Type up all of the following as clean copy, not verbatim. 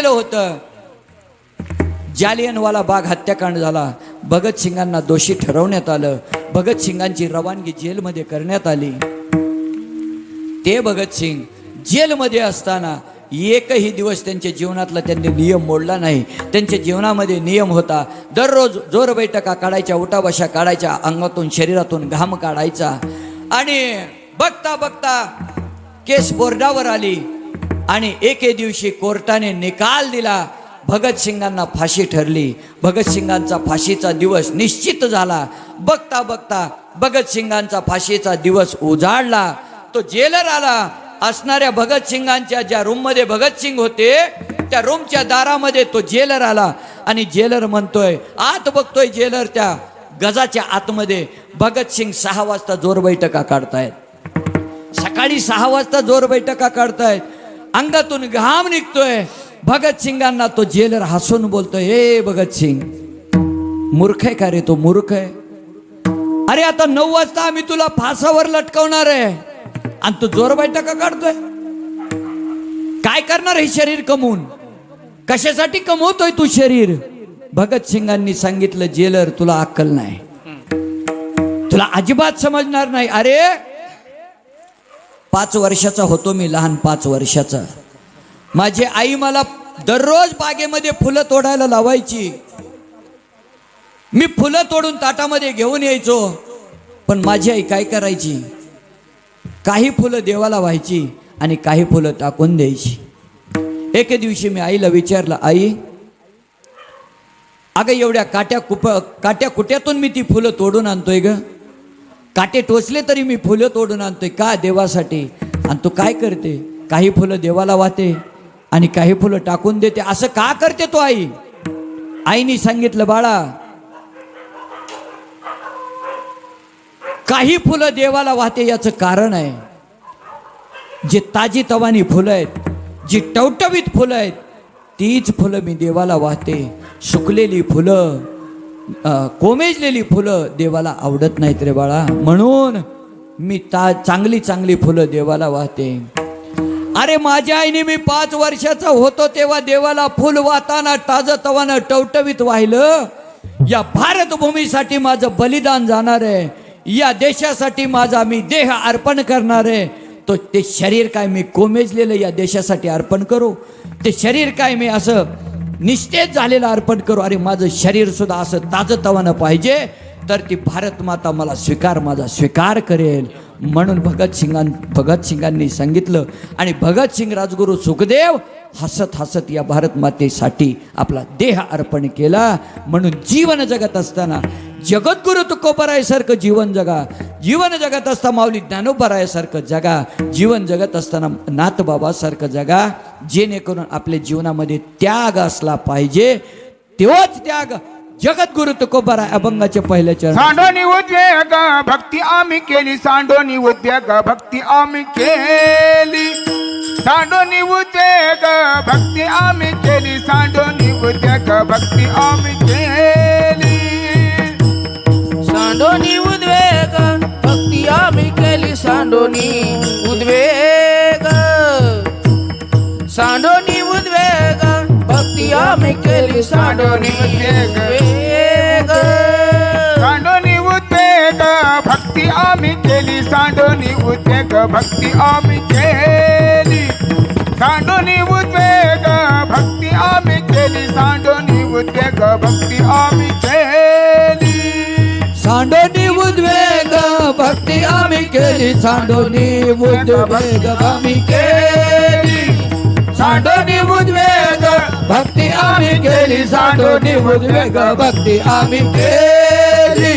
होतं. जालियनवाला बाग हत्याकांड झाला. भगतसिंगांना दोषी ठरवण्यात आलं. भगतसिंगांची रवानगी जेलमध्ये करण्यात आली. ते भगतसिंग जेलमध्ये असताना एकही दिवस त्यांच्या जीवनातला त्यांनी नियम मोडला नाही. त्यांच्या जीवनामध्ये नियम होता, दररोज जोर बैठका काढायच्या, उठाबशा काढायच्या, अंगातून शरीरातून घाम काढायचा. आणि बघता बघता केस बोर्डावर आली आणि एके दिवशी कोर्टाने निकाल दिला. भगतसिंगांना फाशी ठरली. भगतसिंगांचा फाशीचा दिवस निश्चित झाला. बघता बघता भगतसिंगांचा फाशीचा दिवस उजाडला. तो जेलर आला. असणाऱ्या भगतसिंगांच्या ज्या रूममध्ये भगतसिंग होते त्या रूमच्या दारामध्ये तो जेलर आला आणि जेलर म्हणतोय, आत बघतोय जेलर त्या गजाच्या आतमध्ये भगतसिंग 6 वाजता जोर बैठका काढतायत. सकाळी 6 वाजता जोर बैठका काढतायत. अंगातून घाम निघतोय. भगतसिंगांना तो जेलर हसून बोलतोय, हे भगतसिंग, मूर्ख आहे का रे? तो मूर्ख आहे. अरे आता 9 वाजता आम्ही तुला फासावर लटकवणार आहे आणि तू जोर बैठका काढतोय. काय करणार हे शरीर कमवून? कशासाठी कमवतोय तू शरीर? भगतसिंगांनी सांगितलं, जेलर तुला अक्कल नाही, तुला अजिबात समजणार नाही. अरे 5 वर्षाचा होतो मी, लहान 5 वर्षाचा. माझी आई मला दररोज बागेमध्ये फुलं तोडायला लावायची. मी फुलं तोडून ताटामध्ये घेऊन यायचो. पण माझी आई काय करायची, काही फुलं देवाला व्हायची आणि काही फुलं टाकून द्यायची. एके दिवशी मी आईला विचारलं, आई अगं एवढ्या काट्या कुट्यातून मी ती फुलं तोडून आणतोय ग. काटे टोचले तरी मी फुलं तोडून आणतोय. का? देवासाठी. आणि तू काय करते? काही फुलं देवाला वाहते आणि काही फुलं टाकून देते. असं का करते तो आई? आईने सांगितलं, बाळा, काही फुलं देवाला वाहते याचं कारण आहे, जे ताजी तवानी फुलं आहेत, जी टवटवीत फुलं आहेत, तीच फुलं मी देवाला वाहते. सुकलेली फुलं, कोमेजलेली फुलं देवाला आवडत नाहीत रे बाळा. म्हणून मी चांगली चांगली फुलं देवाला वाहते. अरे माझ्या आईने मी 5 वर्षाचा होतो तेव्हा देवाला फुल वाहताना ताजं तवानं टवटवीत वाहिलं. या भारतभूमीसाठी माझं बलिदान जाणार आहे. या देशासाठी माझा मी देह अर्पण करणार आहे. तो ते शरीर काय मी कोमेजलेलं या देशासाठी अर्पण करू? ते शरीर काय मी असं निस्तेज झालेलं अर्पण करू? अरे माझं शरीर सुद्धा असं ताजं तवानं पाहिजे, तर ती भारत माता मला माझा स्वीकार करेल. म्हणून भगतसिंगांनी सांगितलं. आणि भगतसिंग राजगुरू सुखदेव हसत हसत या भारत मातेसाठी आपला देह अर्पण केला. म्हणून जीवन जगत असताना जगद्गुरु तुकोबरायासारखं जीवन जगा. जीवन जगत असता माऊली ज्ञानोबरायासारखं जगा. जीवन जगत असताना नाथबाबासारखं जगा. जेणेकरून आपल्या जीवनामध्ये त्याग असला पाहिजे. तेव्हाच त्याग जगद्गुरु तुकोबराय अभंगाचे पहिले चरण. सांडोनी उद्वेग भक्ती आम्ही केली. सांडोनी उद्वेग भक्ती आम्ही केली. सांडोनी उद्वेग भक्ती आम्ही केली. सांडोनी उद्वेग भक्ती आम्ही केली. सांडोनी उद्वेग भक्ती आम्ही केली. सांडोनी उद्वेग, सांडोनी उद्वेग भक्ती आम्ही केली. सांडोनी उद्वेग, सांडोनी उद्वेग भक्ती आम्ही केली. सांडोनी उद्वेग भक्ती आम्ही केली. सांडोनी उद्वेग भक्ती आम्ही केली. सांडोनी उद्वेग भक्ती आम्ही केली. सांडोनी उद्वेग भक्ती आम्ही केली. सांडोनी उद्वेग आम्ही केली. सांडोनी उद्वेग भक्ती आम्ही केली. सांडोनी उद्वेग भक्ती आम्ही केली.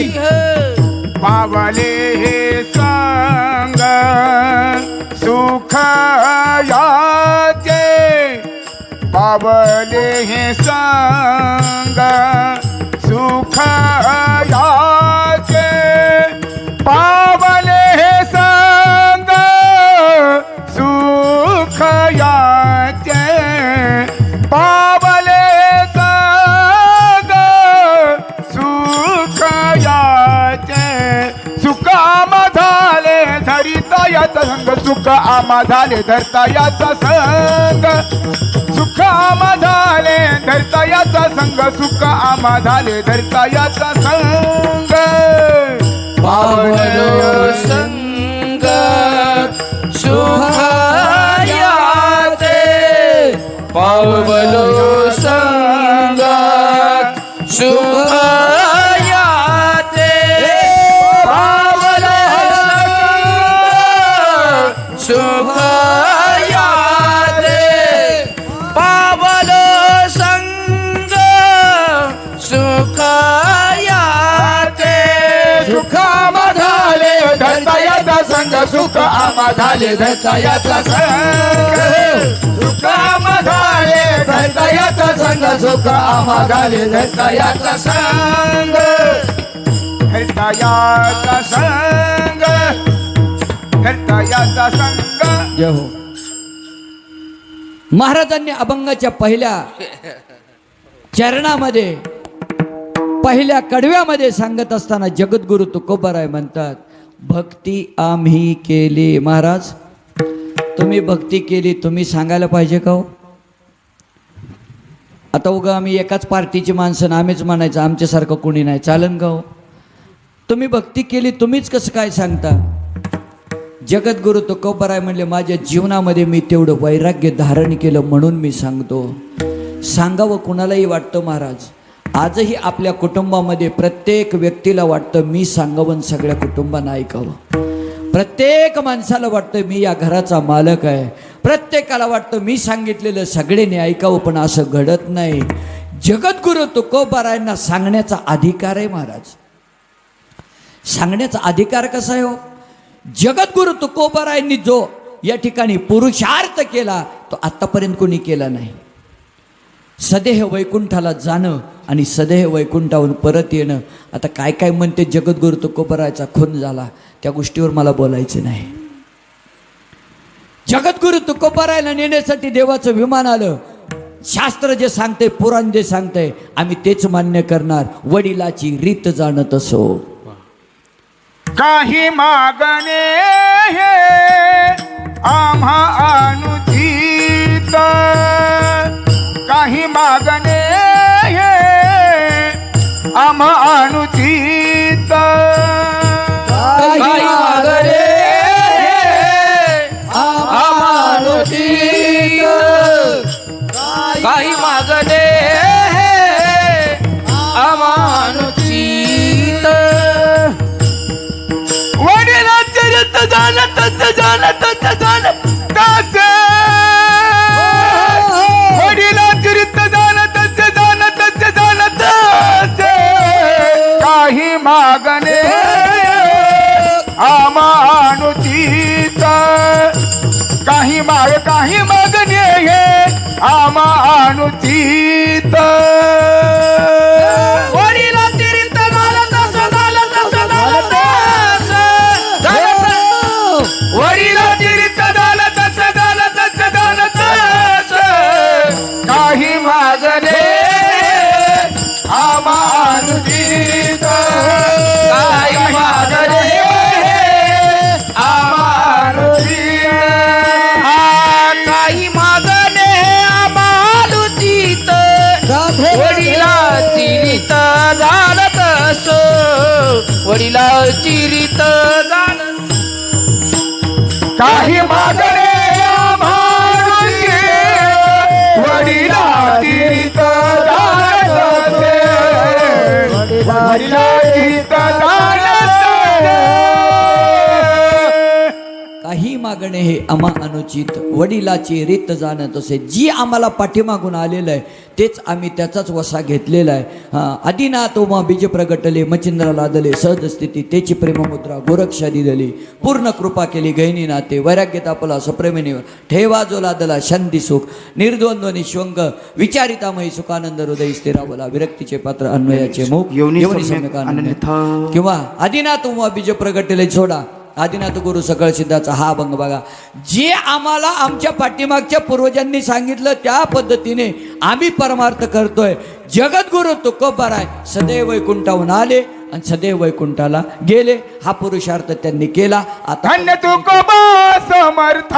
पावले हे संग सुख याचे. पावले हे संग सुख याचे. पावले हे संग सुख याचे. पावले संग सुख याचे. सुख आम्हा झाले धरिता याचा संग. सुख आम्हा झाले धरता याचा संग. सुख आम्हा याचा संग सुख आम्हा झाले धरता याचा संग पावलो संग सुख याचे पावलो संग सुख याचे पावलो संग सुख याचे पावलो संग सुख याचे सुखामा झाले धरता याचा संग सुख आम्हा झाले धरता याचा संग सुखामा झाले धरता याचा संग सुख आम्हा झाले धरता याचा संग धरता याचा संग धरता याचा संग. जय हो. महाराजांनी अभंगाच्या पहिल्या चरणामध्ये पहिल्या कडव्यामध्ये सांगत असताना जगद्गुरु तुकोबाराय म्हणतात, भक्ती आम्ही केली. महाराज तुम्ही भक्ती केली, तुम्ही सांगायला पाहिजे का हो? आता उगा आम्ही एकाच पार्टीची माणसं आम्हीच म्हणायचं आमच्यासारखं कोणी नाही, चालन का हो? तुम्ही भक्ती केली, तुम्हीच कसं काय सांगता? जगद्गुरु तुकोबाराय म्हणले, माझ्या जीवनामध्ये मी तेवढं वैराग्य धारण केलं म्हणून मी सांगतो. सांगावं कुणालाही वाटतं महाराज. आजही आपल्या कुटुंबामध्ये प्रत्येक व्यक्तीला वाटतं मी सांगावं, सगळ्या कुटुंबांना ऐकावं. प्रत्येक माणसाला वाटतं मी या घराचा मालक आहे. प्रत्येकाला वाटतं मी सांगितलेलं सगळ्यांनी ऐकावं, पण असं घडत नाही. जगद्गुरु तुकोबारायांना सांगण्याचा अधिकार आहे महाराज. सांगण्याचा अधिकार कसा आहे हो? जगद्गुरु तुकोबारायांनी जो या ठिकाणी पुरुषार्थ केला तो आत्तापर्यंत कोणी केला नाही. सदेह वैकुंठाला जाणं आणि सदेह वैकुंठावरून परत येणं. आता काय काय म्हणते जगद्गुरु तुकोबारायचा खून झाला, त्या गोष्टीवर मला बोलायचं नाही. जगद्गुरु तुकोबारायला नेण्यासाठी देवाचं विमान आलं. शास्त्र जे सांगते, पुराण जे सांगते, आम्ही तेच मान्य करणार. वडिलाची रीत जाणत असो. काही मागणे हे आम्हा अनुचित, काही मागणे हे आम्हा अनुचित, काही मागणे अनुचित, काही मागणे अनुचित. वडिलांचे रीत जाणत जाणत जाणत कासे, वडिलांचे रीत जाणत जाणत जाणत काही मागणे आम्हा अनुचित, काही मागणे हे आम्हा अनुचित. वडिलांची रीत झालं तसं झालं तसं झालं तसं झालं. वडिलांची रीत झालं तसं झालं तसं झालं तसं काही मागणे आम्हा अनुचित, काही मागणे काही मागणे अनुचित. वडिलांची रीत झालं तसं, वडिलांची रीत झालं. काही मागणे वडिलांची रीत झालं वडिलांची रीत झालं. काही मागणे हे आम्हा अनुचित, वडिलाची रीत जाणत असे. जी आम्हाला पाठीमागून आलेलं आहे तेच आम्ही त्याचाच वसा घेतलेला आहे. आदिनाथ उमा बीज प्रगटले, मचिंद्रा लादले सहज स्थिती, तेची प्रेममुद्रा गोरक्षा दिदली, पूर्ण कृपा केली गहिनी नाते, वैराग्य तापला सप्रेमिनीवर, ठेवा जो लादला शांती सुख, निर्द्वंद्व निश्वंग, विचारितामयी सुखानंद हृदय स्थिरावला, विरक्तीचे पात्र अन्वयाचे मुख योनी सम्यक आनंद. किंवा आदिनाथ उमा बीज प्रगटले सोडा, आदिनाथ गुरु सकळ सिद्धाचा हा अभंग बघा. जे आम्हाला आमच्या पाठीमागच्या पूर्वजांनी सांगितलं त्या पद्धतीने आम्ही परमार्थ करतोय. जगद्गुरु तुकोबाराय सदैव वैकुंठाहून आले आणि सदैव वैकुंठाला गेले. हा पुरुषार्थ त्यांनी केला. आता धन्य तुकोबा समर्थ,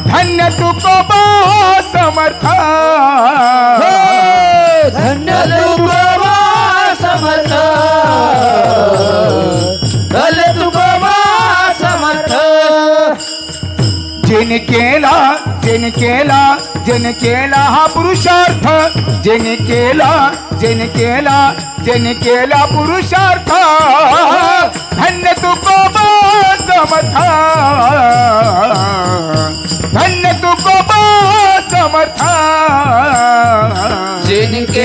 धन्य तुकोबा समर्थ, जेने केला हा पुरुषार्थ जेने केला पुरुषार्थ धन्य तुकोबा समर्था धन्य तुकोबा समर्था जिनके